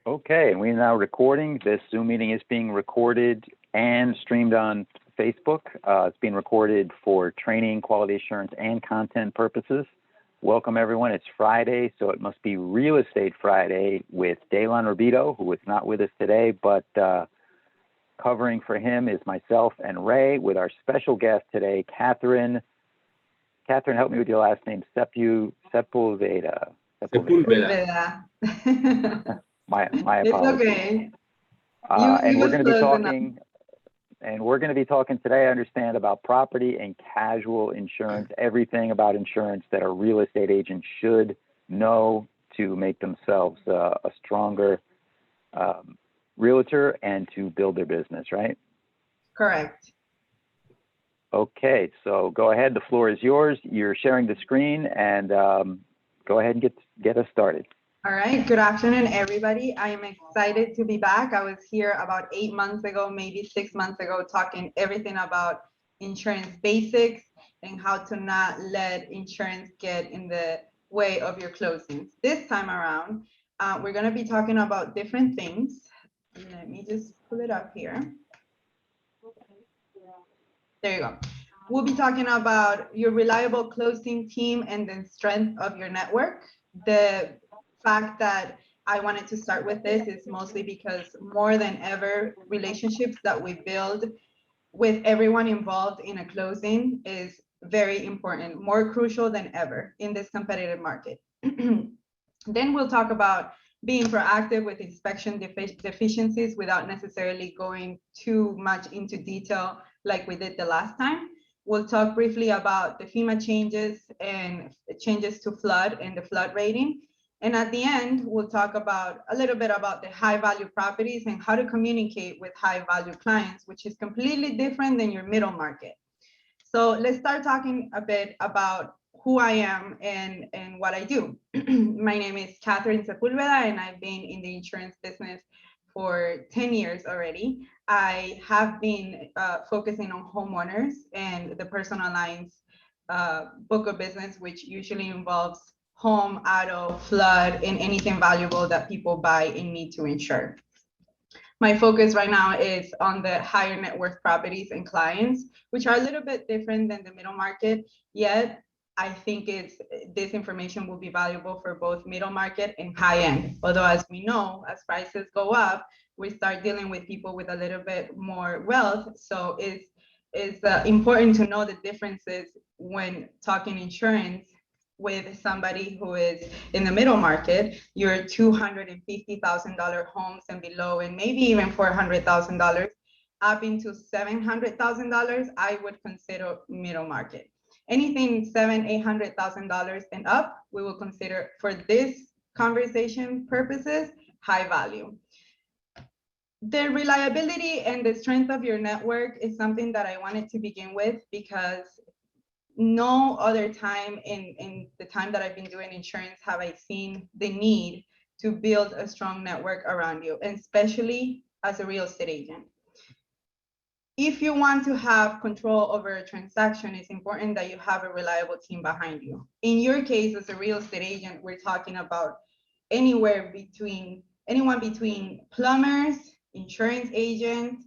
Okay, and we're now recording. This Zoom meeting is being recorded and streamed on Facebook. It's being recorded for training, quality assurance, and content purposes. Welcome, everyone. It's Friday, so it must be Real Estate Friday with Daylon Rabito, who is not with us today, but covering for him is myself and Ray, with our special guest today, Catherine. Catherine, help me with your last name, Sepulveda. Sepulveda. My apologies. It's okay. And we're going to be talking today, I understand, about property and casual insurance, everything about insurance that a real estate agent should know to make themselves a stronger realtor and to build their business, right? Correct. Okay, so go ahead. The floor is yours. You're sharing the screen, and go ahead and get us started. All right. Good afternoon, everybody. I am excited to be back. I was here about 8 months ago, maybe 6 months ago, talking everything about insurance basics and how to not let insurance get in the way of your closings. This time around, we're going to be talking about different things. Let me just pull it up here. There you go. We'll be talking about your reliable closing team and the strength of your network. The fact that I wanted to start with this is mostly because more than ever, relationships that we build with everyone involved in a closing is very important, more crucial than ever in this competitive market. Then we'll talk about being proactive with inspection deficiencies without necessarily going too much into detail like we did the last time. We'll talk briefly about the FEMA changes and changes to flood and the flood rating. And at the end, we'll talk about a little bit about the high value properties and how to communicate with high value clients, which is completely different than your middle market. So let's start talking a bit about who I am and what I do. My name is Catherine Sepulveda, and I've been in the insurance business for 10 years already. I have been focusing on homeowners and the personal lines book of business, which usually involves home, auto, flood, and anything valuable that people buy and need to insure. My focus right now is on the higher net worth properties and clients, which are a little bit different than the middle market, yet I think this information will be valuable for both middle market and high end. Although, as we know, as prices go up, we start dealing with people with a little bit more wealth. So it's important to know the differences when talking insurance with somebody who is in the middle market. Your $250,000 homes and below, and maybe even $400,000 up into $700,000, I would consider middle market. Anything $700,000-$800,000 and up, we will consider, for this conversation purposes, high value. The reliability and the strength of your network is something that I wanted to begin with, because no other time in the time that I've been doing insurance have I seen the need to build a strong network around you, and especially as a real estate agent. If you want to have control over a transaction, it's important that you have a reliable team behind you. In your case, as a real estate agent, we're talking about anyone between plumbers, insurance agents,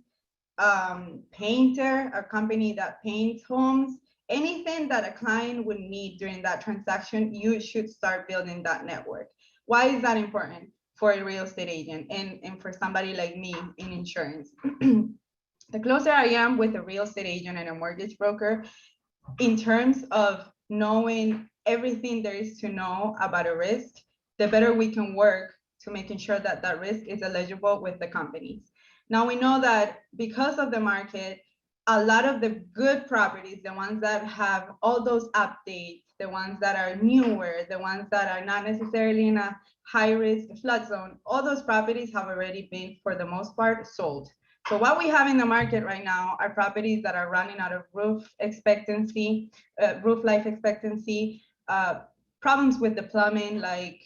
painter, a company that paints homes, anything that a client would need during that transaction, you should start building that network. Why is that important for a real estate agent and for somebody like me in insurance? The closer I am with a real estate agent and a mortgage broker, in terms of knowing everything there is to know about a risk, the better we can work to making sure that that risk is eligible with the companies. Now, we know that because of the market, a lot of the good properties, the ones that have all those updates, the ones that are newer, the ones that are not necessarily in a high risk flood zone, all those properties have already been, for the most part, sold. So what we have in the market right now are properties that are running out of roof life expectancy, problems with the plumbing, like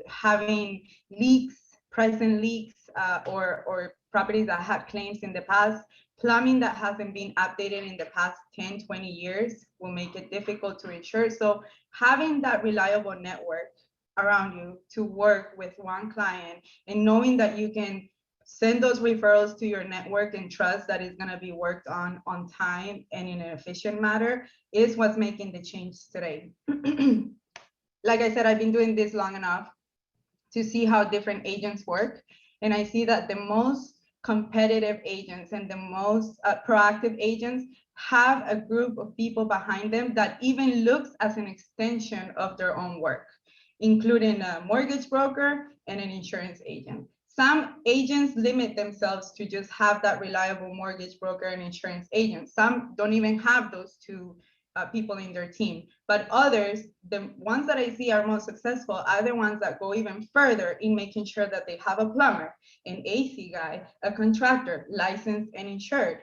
having leaks, present leaks, or properties that had claims in the past. Plumbing that hasn't been updated in the past 10, 20 years will make it difficult to insure. So having that reliable network around you to work with one client, and knowing that you can send those referrals to your network and trust that it's going to be worked on time and in an efficient manner is what's making the change today. Like I said, I've been doing this long enough to see how different agents work. And I see that the most competitive agents and the most proactive agents have a group of people behind them that even looks as an extension of their own work, including a mortgage broker and an insurance agent. Some agents limit themselves to just have that reliable mortgage broker and insurance agent. Some don't even have those two people in their team. But others, the ones that I see are most successful, are the ones that go even further in making sure that they have a plumber, an AC guy, a contractor, licensed and insured,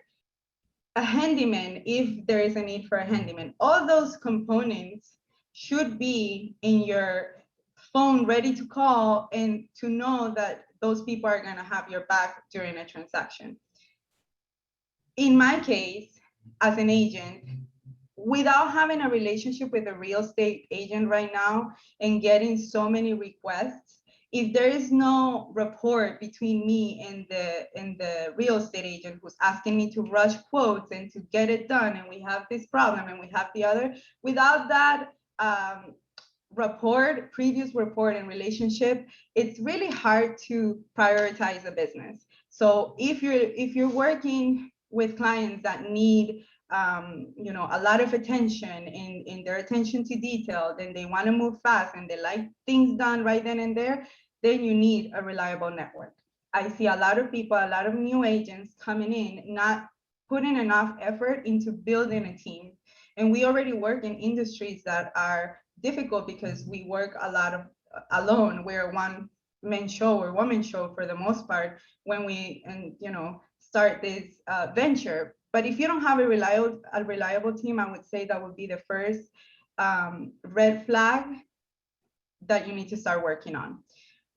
a handyman if there is a need for a handyman. All those components should be in your phone ready to call and to know that those people are going to have your back during a transaction. In my case, as an agent, without having a relationship with a real estate agent right now and getting so many requests, if there is no rapport between me and the real estate agent who's asking me to rush quotes and to get it done, and we have this problem and we have the other, without that previous rapport and relationship, it's really hard to prioritize a business. So if you're working with clients that need a lot of attention in their attention to detail, then they want to move fast and they like things done right then and there, then you need a reliable network. I see a lot of people, a lot of new agents coming in, not putting enough effort into building a team. And we already work in industries that are difficult because we work a lot of alone. We're a one-man show or woman show for the most part when we start this venture. But if you don't have a reliable team, I would say that would be the first red flag that you need to start working on.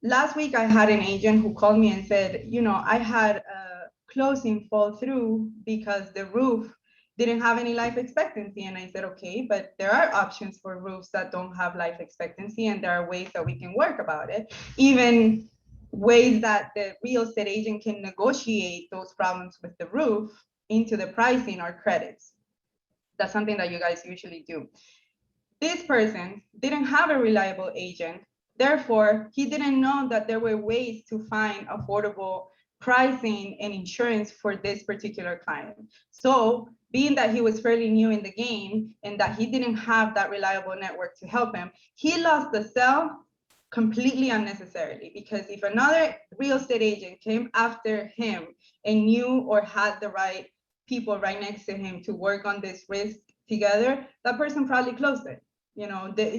Last week, I had an agent who called me and said, I had a closing fall through because the roof didn't have any life expectancy. And I said, okay, but there are options for roofs that don't have life expectancy, and there are ways that we can work about it. Even ways that the real estate agent can negotiate those problems with the roof into the pricing or credits. That's something that you guys usually do. This person didn't have a reliable agent. Therefore, he didn't know that there were ways to find affordable pricing and insurance for this particular client. So being that he was fairly new in the game and that he didn't have that reliable network to help him, he lost the sale completely unnecessarily, because if another real estate agent came after him and knew or had the right people right next to him to work on this risk together, that person probably closed it.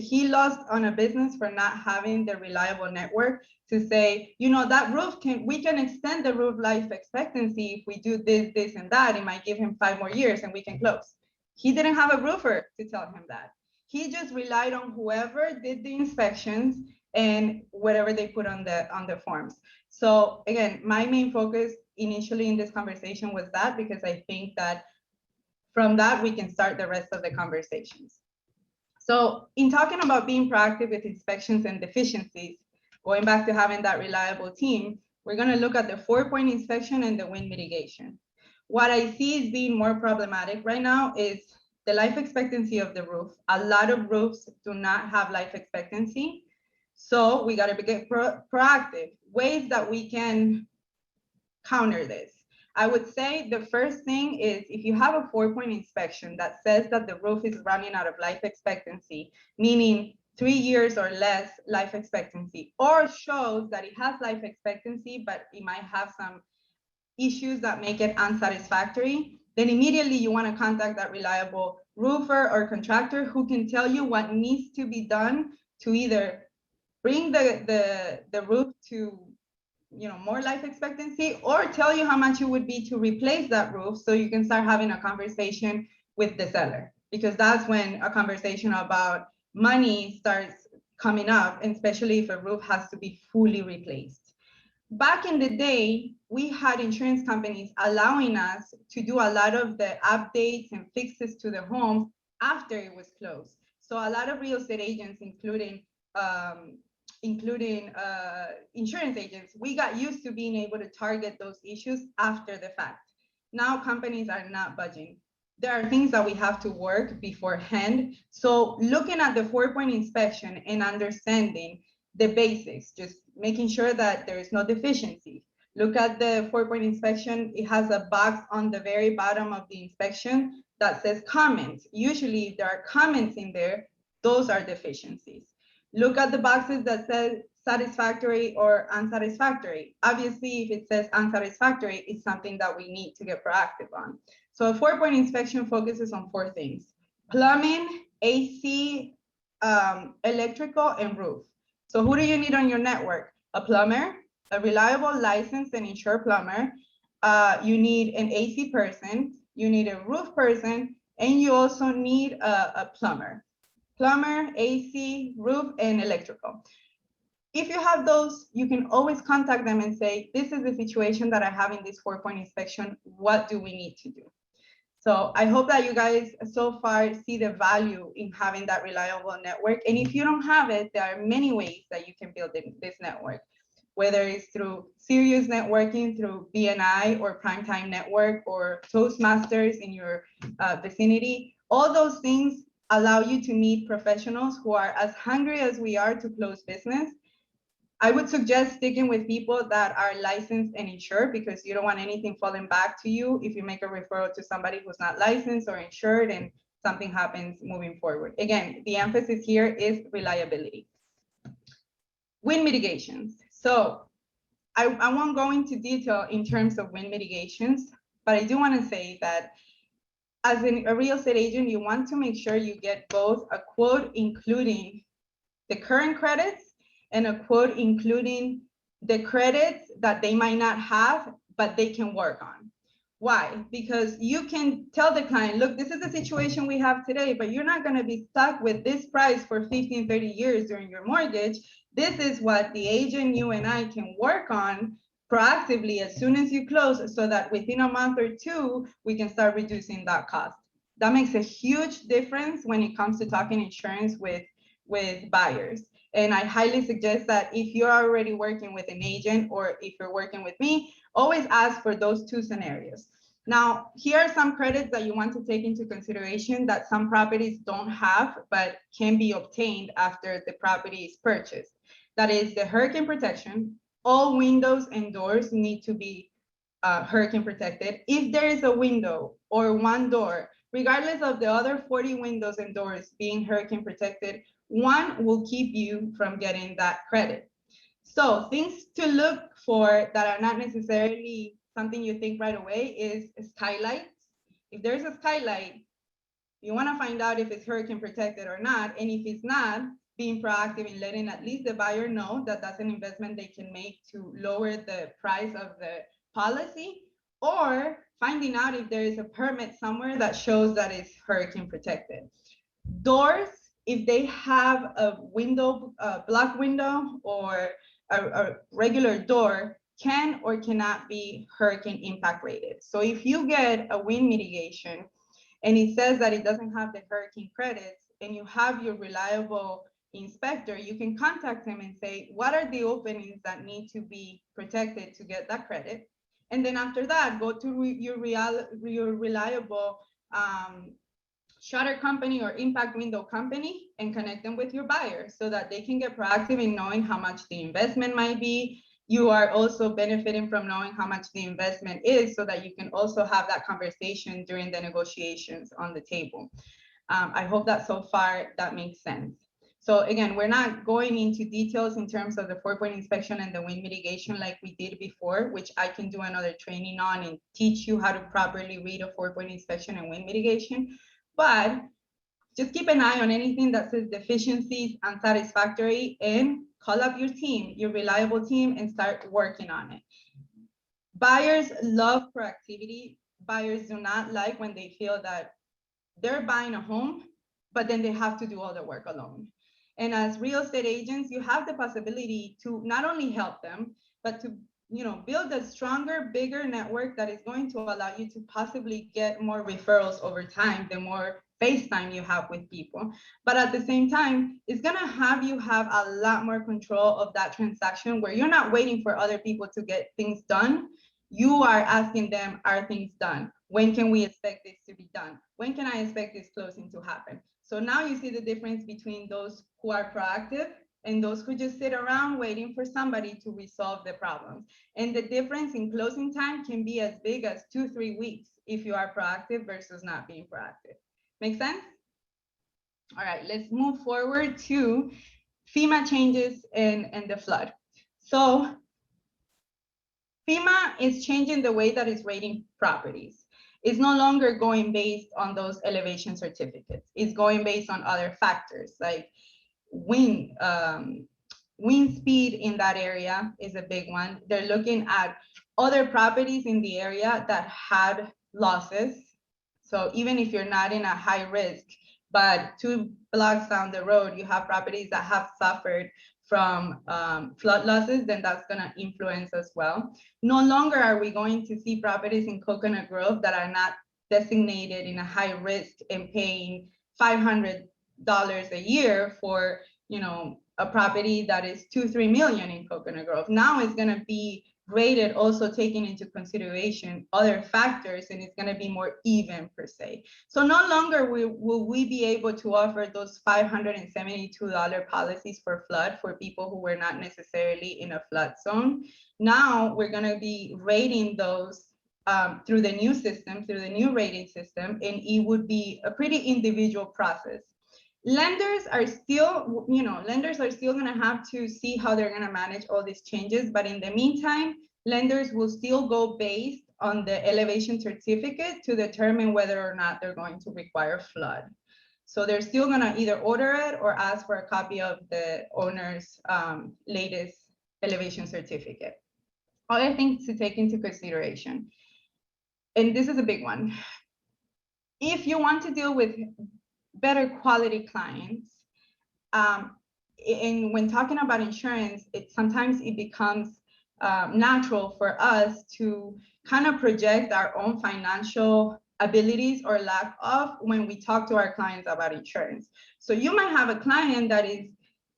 He lost on a business for not having the reliable network to say, that roof we can extend the roof life expectancy if we do this, and that. It might give him 5 more years and we can close. He didn't have a roofer to tell him that. He just relied on whoever did the inspections and whatever they put on the forms. So again, my main focus initially in this conversation was that, because I think that from that we can start the rest of the conversations. So in talking about being proactive with inspections and deficiencies, going back to having that reliable team, we're going to look at the 4-point inspection and the wind mitigation. What I see is being more problematic right now is the life expectancy of the roof. A lot of roofs do not have life expectancy. So we got to get proactive, ways that we can counter this. I would say the first thing is, if you have a 4-point inspection that says that the roof is running out of life expectancy, meaning 3 years or less life expectancy, or shows that it has life expectancy, but it might have some issues that make it unsatisfactory, then immediately you want to contact that reliable roofer or contractor who can tell you what needs to be done to either bring the roof to more life expectancy, or tell you how much it would be to replace that roof, so you can start having a conversation with the seller, because that's when a conversation about money starts coming up, especially if a roof has to be fully replaced. Back in the day, we had insurance companies allowing us to do a lot of the updates and fixes to the home after it was closed. So a lot of real estate agents, including including insurance agents, we got used to being able to target those issues after the fact. Now companies are not budging. There are things that we have to work beforehand. So looking at the 4-point inspection and understanding the basics, just making sure that there is no deficiency. Look at the 4-point inspection. It has a box on the very bottom of the inspection that says comments. Usually if there are comments in there, those are deficiencies. Look at the boxes that says satisfactory or unsatisfactory. Obviously, if it says unsatisfactory, it's something that we need to get proactive on. So a 4-point inspection focuses on 4 things: plumbing, AC, electrical, and roof. So who do you need on your network? A plumber, a reliable, licensed, and insured plumber. You need an AC person, you need a roof person, and you also need a plumber. Plumber, AC, roof, and electrical. If you have those, you can always contact them and say, this is the situation that I have in this 4-point inspection. What do we need to do? So I hope that you guys so far see the value in having that reliable network. And if you don't have it, there are many ways that you can build this network, whether it's through serious networking, through BNI or Primetime Network or Toastmasters in your vicinity. All those things allow you to meet professionals who are as hungry as we are to close business. I would suggest sticking with people that are licensed and insured, because you don't want anything falling back to you if you make a referral to somebody who's not licensed or insured and something happens moving forward. Again, the emphasis here is reliability. Wind mitigations. So I won't go into detail in terms of wind mitigations, but I do want to say that as a real estate agent, you want to make sure you get both a quote including the current credits and a quote including the credits that they might not have, but they can work on. Why? Because you can tell the client, look, this is the situation we have today, but you're not going to be stuck with this price for 15, 30 years during your mortgage. This is what the agent, you and I can work on proactively as soon as you close, so that within a month or 2, we can start reducing that cost. That makes a huge difference when it comes to talking insurance with buyers. And I highly suggest that if you're already working with an agent or if you're working with me, always ask for those 2 scenarios. Now, here are some credits that you want to take into consideration that some properties don't have, but can be obtained after the property is purchased. That is the hurricane protection. All windows and doors need to be hurricane protected. If there is a window or one door, regardless of the other 40 windows and doors being hurricane protected, one will keep you from getting that credit. So things to look for that are not necessarily something you think right away is skylights. If there's a skylight, you want to find out if it's hurricane protected or not. And if it's not, being proactive in letting at least the buyer know that that's an investment they can make to lower the price of the policy, or finding out if there is a permit somewhere that shows that it's hurricane protected. Doors, if they have a window, block window or a regular door, can or cannot be hurricane impact rated. So if you get a wind mitigation and it says that it doesn't have the hurricane credits and you have your reliable inspector, you can contact him and say, what are the openings that need to be protected to get that credit? And then after that, go to your reliable shutter company or impact window company and connect them with your buyer so that they can get proactive in knowing how much the investment might be. You are also benefiting from knowing how much the investment is so that you can also have that conversation during the negotiations on the table. I hope that so far that makes sense. So again, we're not going into details in terms of the 4-point inspection and the wind mitigation like we did before, which I can do another training on and teach you how to properly read a 4-point inspection and wind mitigation. But just keep an eye on anything that says deficiencies, unsatisfactory, and call up your team, your reliable team, and start working on it. Buyers love proactivity. Buyers do not like when they feel that they're buying a home, but then they have to do all the work alone. And as real estate agents, you have the possibility to not only help them, but to build a stronger, bigger network that is going to allow you to possibly get more referrals over time, the more face time you have with people. But at the same time, it's going to have you have a lot more control of that transaction, where you're not waiting for other people to get things done. You are asking them, are things done? When can we expect this to be done? When can I expect this closing to happen? So now you see the difference between those who are proactive and those who just sit around waiting for somebody to resolve the problems. And the difference in closing time can be as big as 2-3 weeks if you are proactive versus not being proactive. Make sense? All right, let's move forward to FEMA changes and the flood. So FEMA is changing the way that it's rating properties. It's no longer going based on those elevation certificates. It's going based on other factors like wind speed in that area is a big one. They're looking at other properties in the area that had losses. So even if you're not in a high risk, but 2 blocks down the road, you have properties that have suffered from flood losses, then that's going to influence as well. No longer are we going to see properties in Coconut Grove that are not designated in a high risk and paying $500 a year for, a property that is 2-3 million in Coconut Grove. Now it's going to be rated also taking into consideration other factors, and it's going to be more even per se. So no longer will we be able to offer those $572 policies for flood for people who were not necessarily in a flood zone. Now we're going to be rating those through the new system, through the new rating system, and it would be a pretty individual process. Lenders are still going to have to see how they're going to manage all these changes. But in the meantime, lenders will still go based on the elevation certificate to determine whether or not they're going to require flood. So they're still going to either order it or ask for a copy of the owner's latest elevation certificate. Other things to take into consideration, and this is a big one. If you want to deal with better quality clients, and when talking about insurance, sometimes it becomes natural for us to kind of project our own financial abilities or lack of when we talk to our clients about insurance. So you might have a client that is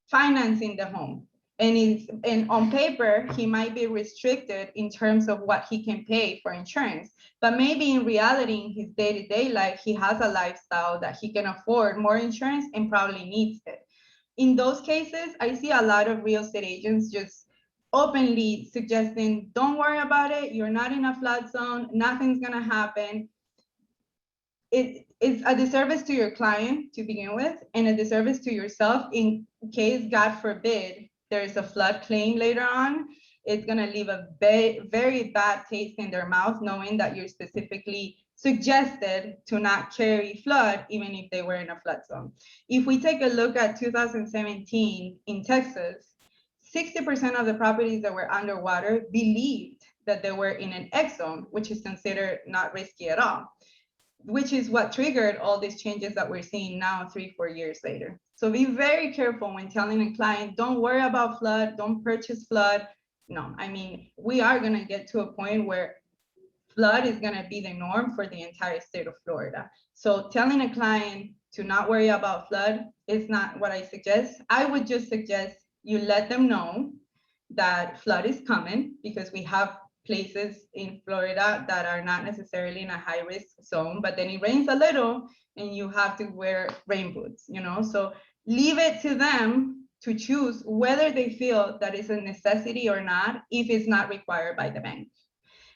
financing the home, and on paper he might be restricted in terms of what he can pay for insurance, but maybe in reality in his day-to-day life he has a lifestyle that he can afford more insurance and probably needs it. In those cases, I see a lot of real estate agents just openly suggesting, don't worry about it, you're not in a flood zone, nothing's going to happen. It is a disservice to your client to begin with, and a disservice to yourself in case, God forbid, there's a flood claim later on. It's going to leave a very bad taste in their mouth, knowing that you're specifically suggested to not carry flood, even if they were in a flood zone. If we take a look at 2017 in Texas, 60% of the properties that were underwater believed that they were in an X zone, which is considered not risky at all, which is what triggered all these changes that we're seeing now 3-4 years later. So be very careful when telling a client, don't worry about flood, don't purchase flood. No, I mean, we are going to get to a point where flood is going to be the norm for the entire state of Florida. So telling a client to not worry about flood is not what I suggest. I would just suggest you let them know that flood is coming, because we have places in Florida that are not necessarily in a high risk zone, but then it rains a little and you have to wear rain boots, so leave it to them to choose whether they feel that it's a necessity or not, if it's not required by the bank.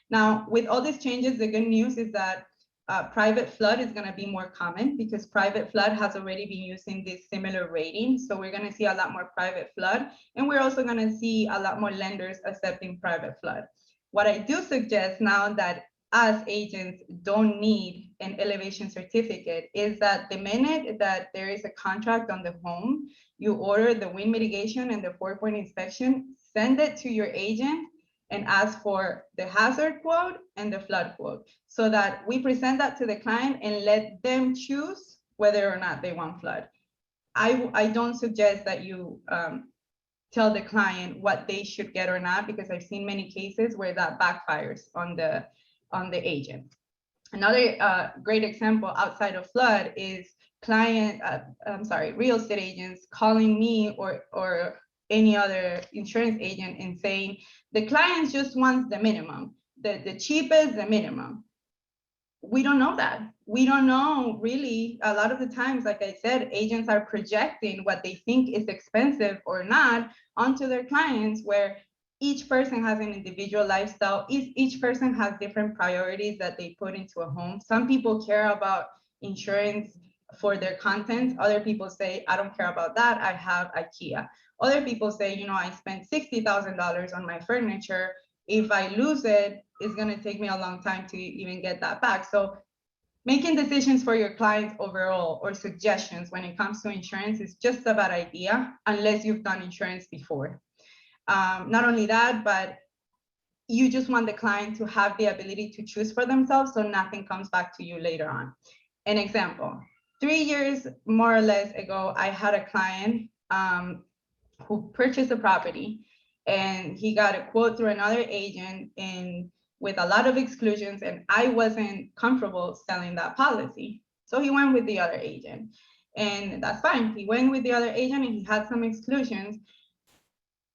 Now, with all these changes, the good news is that private flood is going to be more common, because private flood has already been using this similar rating. So we're going to see a lot more private flood, and we're also going to see a lot more lenders accepting private flood. What I do suggest now that us agents don't need an elevation certificate is that the minute that there is a contract on the home, you order the wind mitigation and the 4-point inspection, send it to your agent and ask for the hazard quote and the flood quote, so that we present that to the client and let them choose whether or not they want flood. I don't suggest that you tell the client what they should get or not, because I've seen many cases where that backfires on the agent. Another great example outside of flood is real estate agents calling me or any other insurance agent and saying the client just wants the minimum, the cheapest, the minimum. We don't know that. We don't know really. A lot of the times, like I said, agents are projecting what they think is expensive or not onto their clients, where each person has an individual lifestyle. Each person has different priorities that they put into a home. Some people care about insurance for their contents. Other people say, I don't care about that. I have IKEA. Other people say, you know, I spent $60,000 on my furniture. If I lose it, it's going to take me a long time to even get that back. So making decisions for your clients overall or suggestions when it comes to insurance is just a bad idea unless you've done insurance before. Not only that, but you just want the client to have the ability to choose for themselves so nothing comes back to you later on. An example, 3 years more or less ago, I had a client who purchased a property, and he got a quote through another agent and with a lot of exclusions, and I wasn't comfortable selling that policy. So he went with the other agent, and that's fine. He went with the other agent and he had some exclusions,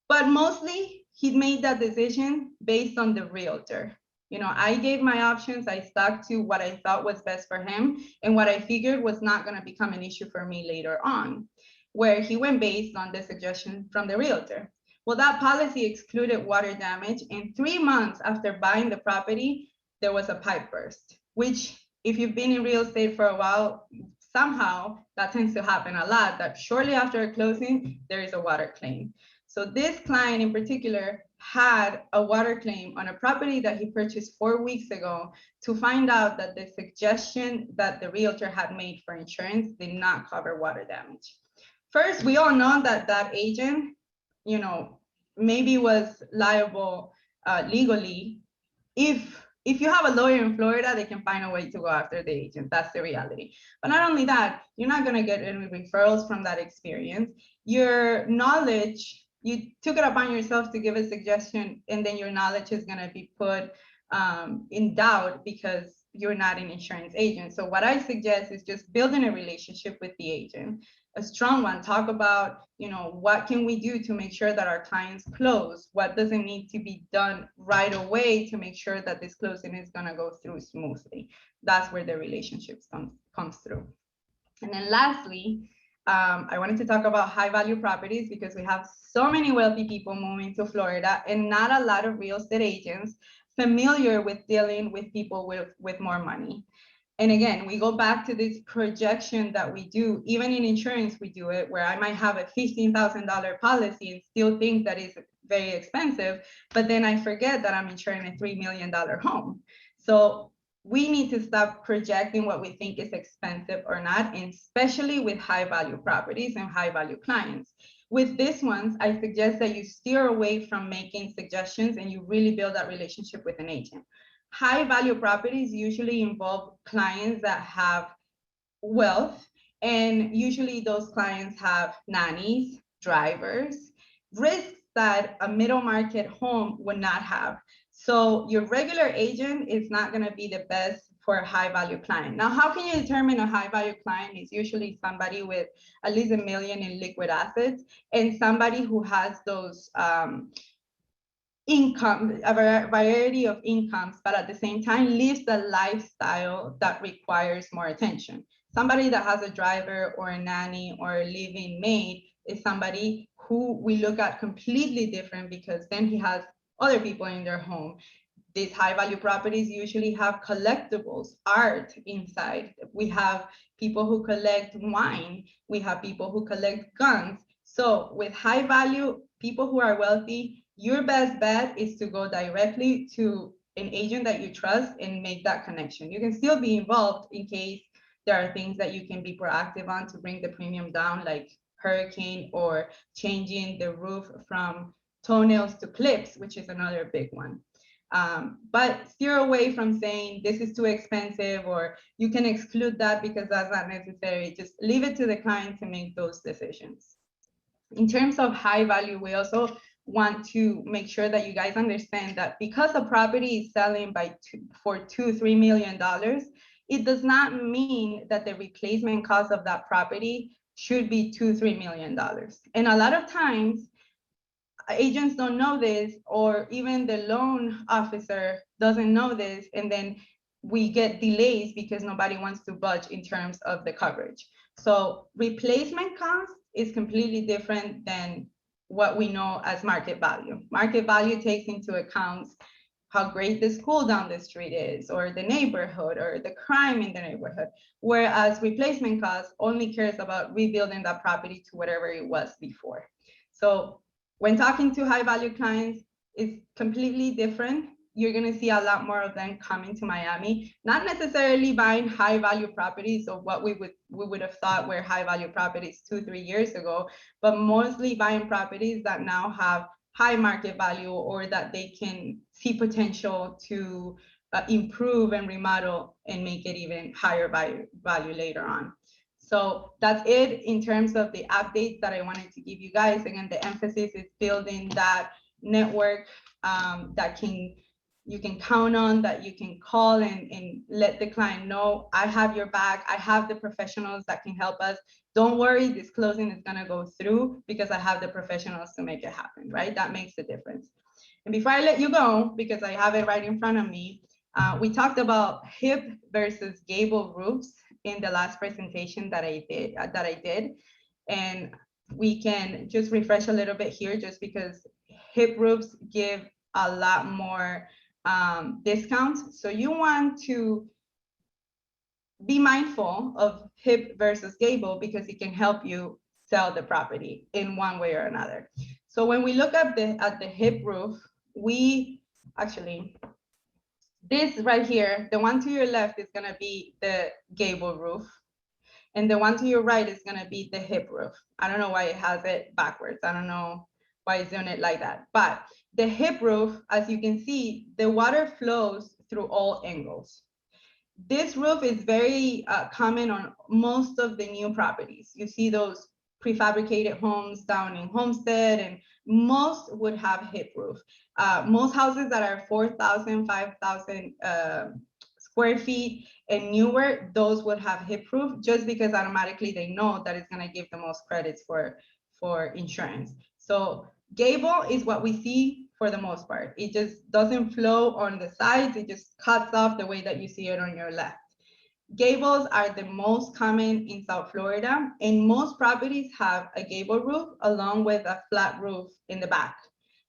but mostly he made that decision based on the realtor. You know, I gave my options, I stuck to what I thought was best for him and what I figured was not going to become an issue for me later on, where he went based on the suggestion from the realtor. Well, that policy excluded water damage, and 3 months after buying the property, there was a pipe burst, which if you've been in real estate for a while, somehow that tends to happen a lot, that shortly after a closing, there is a water claim. So this client in particular had a water claim on a property that he purchased 4 weeks ago to find out that the suggestion that the realtor had made for insurance did not cover water damage. First, we all know that that agent, you know, maybe was liable legally. If you have a lawyer in Florida, they can find a way to go after the agent. That's the reality. But not only that, you're not going to get any referrals from that experience. Your knowledge, you took it upon yourself to give a suggestion, and then your knowledge is going to be put in doubt because you're not an insurance agent. So what I suggest is just building a relationship with the agent, a strong one. Talk about, you know, what can we do to make sure that our clients close? What doesn't need to be done right away to make sure that this closing is going to go through smoothly? That's where the relationship comes through. And then lastly, I wanted to talk about high value properties because we have so many wealthy people moving to Florida and not a lot of real estate agents familiar with dealing with people with more money. And again, we go back to this projection that we do, even in insurance, we do it, where I might have a $15,000 policy and still think that it's very expensive, but then I forget that I'm insuring a $3 million home. So we need to stop projecting what we think is expensive or not, and especially with high value properties and high value clients. With this ones, I suggest that you steer away from making suggestions and you really build that relationship with an agent. High value properties usually involve clients that have wealth, and usually those clients have nannies, drivers, risks that a middle market home would not have. So your regular agent is not going to be the best for a high value client. Now, how can you determine a high value client? Is usually somebody with at least $1 million in liquid assets and somebody who has those income, a variety of incomes, but at the same time lives the lifestyle that requires more attention. Somebody that has a driver or a nanny or a living maid is somebody who we look at completely different, because then he has other people in their home. These high value properties usually have collectibles, art inside. We have people who collect wine. We have people who collect guns. So with high value, people who are wealthy, your best bet is to go directly to an agent that you trust and make that connection. You can still be involved in case there are things that you can be proactive on to bring the premium down, like hurricane or changing the roof from toenails to clips, which is another big one. But steer away from saying this is too expensive or you can exclude that because that's not necessary. Just leave it to the client to make those decisions. In terms of high value, we also want to make sure that you guys understand that because a property is selling for $2-3 million, it does not mean that the replacement cost of that property should be $2-3 million. And a lot of times, agents don't know this, or even the loan officer doesn't know this, and then we get delays because nobody wants to budge in terms of the coverage. So replacement cost is completely different than what we know as market value. Market value takes into account how great the school down the street is, or the neighborhood, or the crime in the neighborhood, whereas replacement cost only cares about rebuilding that property to whatever it was before. So when talking to high value clients, it's completely different. You're going to see a lot more of them coming to Miami, not necessarily buying high value properties of what we would have thought were high value properties 2-3 years ago, but mostly buying properties that now have high market value, or that they can see potential to improve and remodel and make it even higher value later on. So that's it in terms of the updates that I wanted to give you guys. Again, the emphasis is building that network that you can count on, that you can call and let the client know, I have your back, I have the professionals that can help us. Don't worry, this closing is gonna go through because I have the professionals to make it happen, right? That makes a difference. And before I let you go, because I have it right in front of me, we talked about HIP versus Gable Roofs in the last presentation that I did. And we can just refresh a little bit here, just because HIP roofs give a lot more discounts. So you want to be mindful of HIP versus Gable because it can help you sell the property in one way or another. So when we look at the HIP roof, we actually, this right here, the one to your left is gonna be the Gable roof, and the one to your right is gonna be the HIP roof. I don't know why it has it backwards. I don't know why it's doing it like that. But the HIP roof, as you can see, the water flows through all angles. This roof is very common on most of the new properties. You see those prefabricated homes down in Homestead, and most would have HIP roof. Most houses that are 4,000, 5,000 square feet and newer, those would have HIP roof, just because automatically they know that it's gonna give the most credits for insurance. So Gable is what we see for the most part. It just doesn't flow on the sides. It just cuts off the way that you see it on your left. Gables are the most common in South Florida, and most properties have a gable roof along with a flat roof in the back.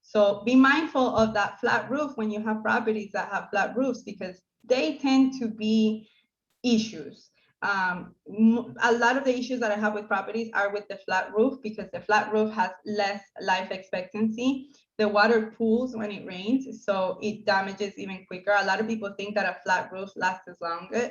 So be mindful of that flat roof when you have properties that have flat roofs, because they tend to be issues. A lot of the issues that I have with properties are with the flat roof, because the flat roof has less life expectancy. The water pools when it rains, so it damages even quicker. A lot of people think that a flat roof lasts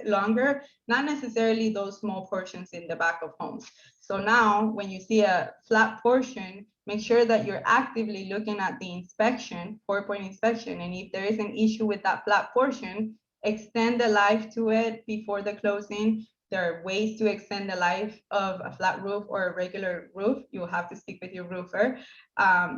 longer, not necessarily those small portions in the back of homes. So now when you see a flat portion, make sure that you're actively looking at the inspection, 4-point inspection, and if there is an issue with that flat portion, extend the life to it before the closing. There are ways to extend the life of a flat roof or a regular roof. You'll have to speak with your roofer.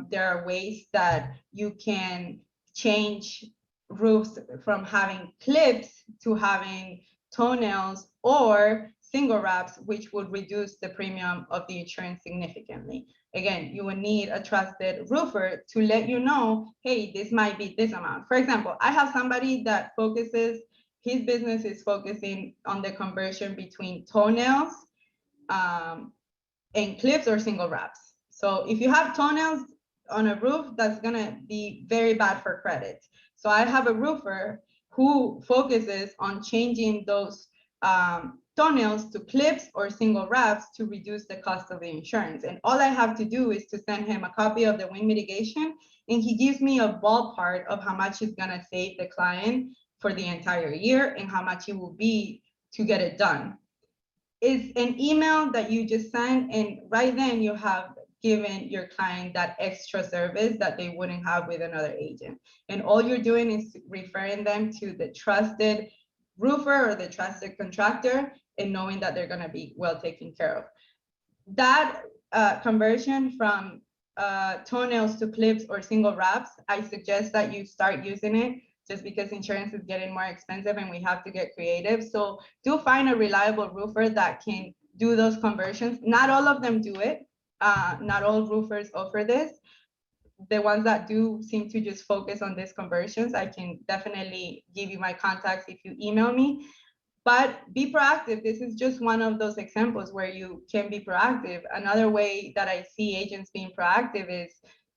There are ways that you can change roofs from having clips to having toenails or single wraps, which would reduce the premium of the insurance significantly. Again, you will need a trusted roofer to let you know, hey, this might be this amount. For example, I have somebody that focuses, his business is focusing on the conversion between toenails and clips or single wraps. So if you have toenails on a roof, that's gonna be very bad for credit. So I have a roofer who focuses on changing those toenails to clips or single wraps to reduce the cost of the insurance. And all I have to do is to send him a copy of the wind mitigation, and he gives me a ballpark of how much it's gonna save the client for the entire year and how much it will be to get it done. It's an email that you just send, and right then you have given your client that extra service that they wouldn't have with another agent. And all you're doing is referring them to the trusted roofer or the trusted contractor and knowing that they're going to be well taken care of. That conversion from toenails to clips or single wraps, I suggest that you start using it just because insurance is getting more expensive and we have to get creative. So do find a reliable roofer that can do those conversions. Not all of them do it. Not all roofers offer this. The ones that do seem to just focus on these conversions, I can definitely give you my contacts if you email me. But be proactive. This is just one of those examples where you can be proactive. Another way that I see agents being proactive is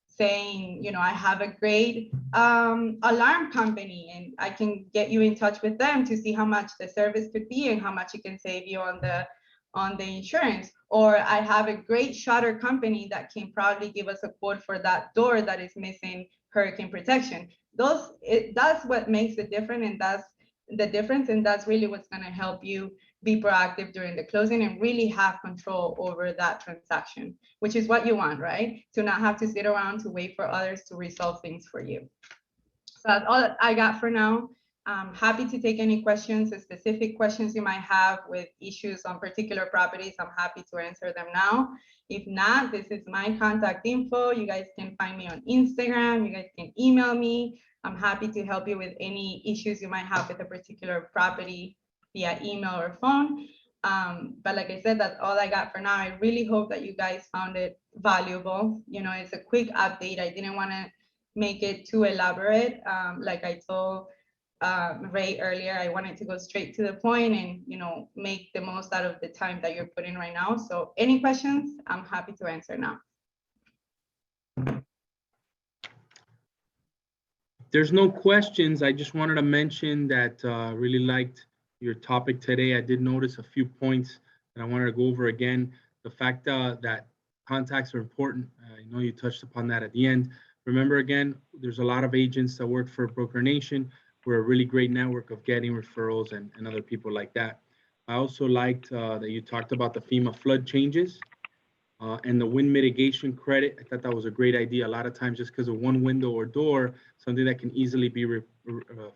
saying, you know, I have a great alarm company and I can get you in touch with them to see how much the service could be and how much it can save you on the insurance. Or I have a great shutter company that can probably give us a quote for that door that is missing hurricane protection. That's what makes it different, and that's the difference, and that's really what's going to help you be proactive during the closing and really have control over that transaction, which is what you want, right? To not have to sit around to wait for others to resolve things for you. So that's all that I got for now. I'm happy to take any questions, specific questions you might have with issues on particular properties. I'm happy to answer them now. If not, this is my contact info. You guys can find me on Instagram. You guys can email me. I'm happy to help you with any issues you might have with a particular property via email or phone. But like I said, that's all I got for now. I really hope that you guys found it valuable. You know, it's a quick update. I didn't want to make it too elaborate. Like I told Ray earlier, I wanted to go straight to the point and, you know, make the most out of the time that you're putting right now. So any questions, I'm happy to answer now. There's no questions. I just wanted to mention that really liked your topic today. I did notice a few points that I wanted to go over again. The fact that contacts are important. I know you touched upon that at the end. Remember, again, there's a lot of agents that work for Broker Nation. We're a really great network of getting referrals and other people like that. I also liked that you talked about the FEMA flood changes and the wind mitigation credit. I thought that was a great idea. A lot of times, just because of one window or door, something that can easily be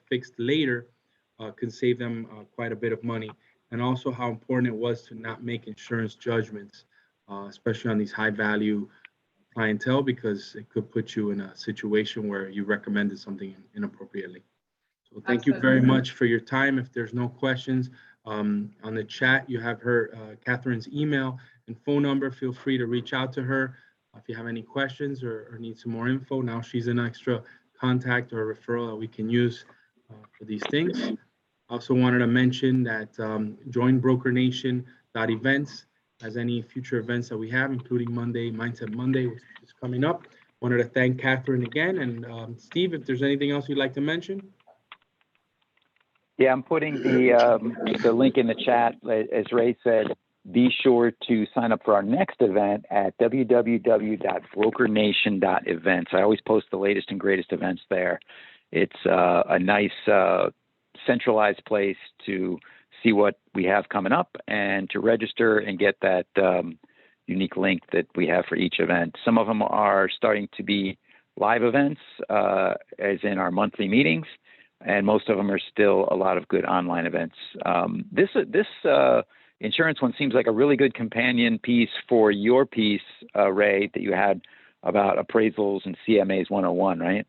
fixed later can save them quite a bit of money. And also how important it was to not make insurance judgments, especially on these high value clientele, because it could put you in a situation where you recommended something inappropriately. So thank you very much for your time. If there's no questions, on the chat, you have her, Catherine's email and phone number. Feel free to reach out to her if you have any questions or need some more info. Now she's an extra contact or referral that we can use for these things. Also wanted to mention that join BrokerNation.events as any future events that we have, including Monday, Mindset Monday, which is coming up. Wanted to thank Catherine again. And Steve, if there's anything else you'd like to mention. Yeah, I'm putting the link in the chat. As Ray said, be sure to sign up for our next event at www.brokernation.events. I always post the latest and greatest events there. It's a nice centralized place to see what we have coming up and to register and get that unique link that we have for each event. Some of them are starting to be live events, as in our monthly meetings, and most of them are still a lot of good online events. This insurance one seems like a really good companion piece for your piece, Ray, that you had about appraisals and CMAs 101, right?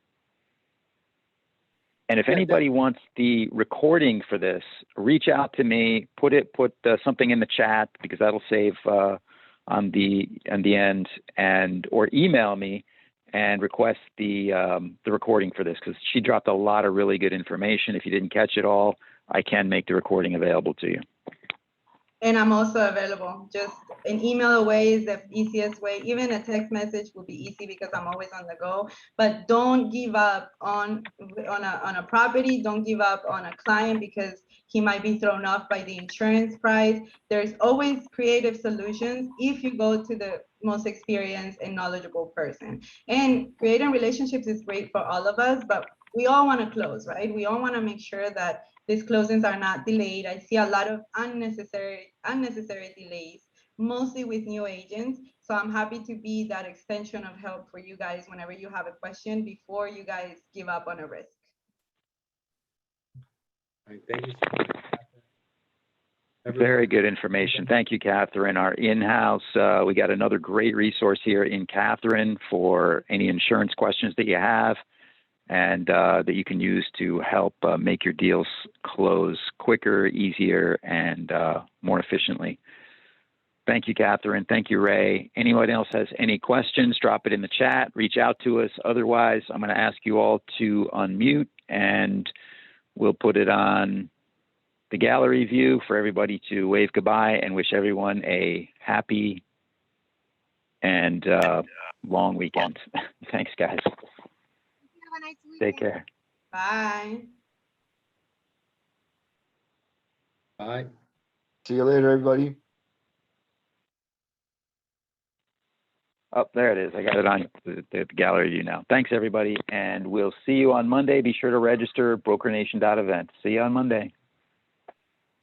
And if anybody wants the recording for this, reach out to me. Put something in the chat, because that'll save on the end, or email me and request the recording for this, because she dropped a lot of really good information. If you didn't catch it all, I can make the recording available to you. And I'm also available. Just an email away is the easiest way. Even a text message will be easy because I'm always on the go. But don't give up on a property. Don't give up on a client because he might be thrown off by the insurance price. There's always creative solutions if you go to the most experienced and knowledgeable person. And creating relationships is great for all of us, but we all want to close, right? We all want to make sure that these closings are not delayed. I see a lot of unnecessary delays, mostly with new agents. So I'm happy to be that extension of help for you guys whenever you have a question before you guys give up on a risk. All right, thank you so much. Very good information. Thank you, Catherine. Our in-house, we got another great resource here in Catherine for any insurance questions that you have and that you can use to help make your deals close quicker, easier, and more efficiently. Thank you, Catherine. Thank you, Ray. Anyone else has any questions, drop it in the chat, reach out to us. Otherwise, I'm going to ask you all to unmute and we'll put it on the gallery view for everybody to wave goodbye and wish everyone a happy and long weekend. Thanks, guys. Have a nice weekend. Take care. Bye. Bye. See you later, everybody. Oh, there it is. I got it on the gallery view now. Thanks, everybody. And we'll see you on Monday. Be sure to register brokernation.event. See you on Monday.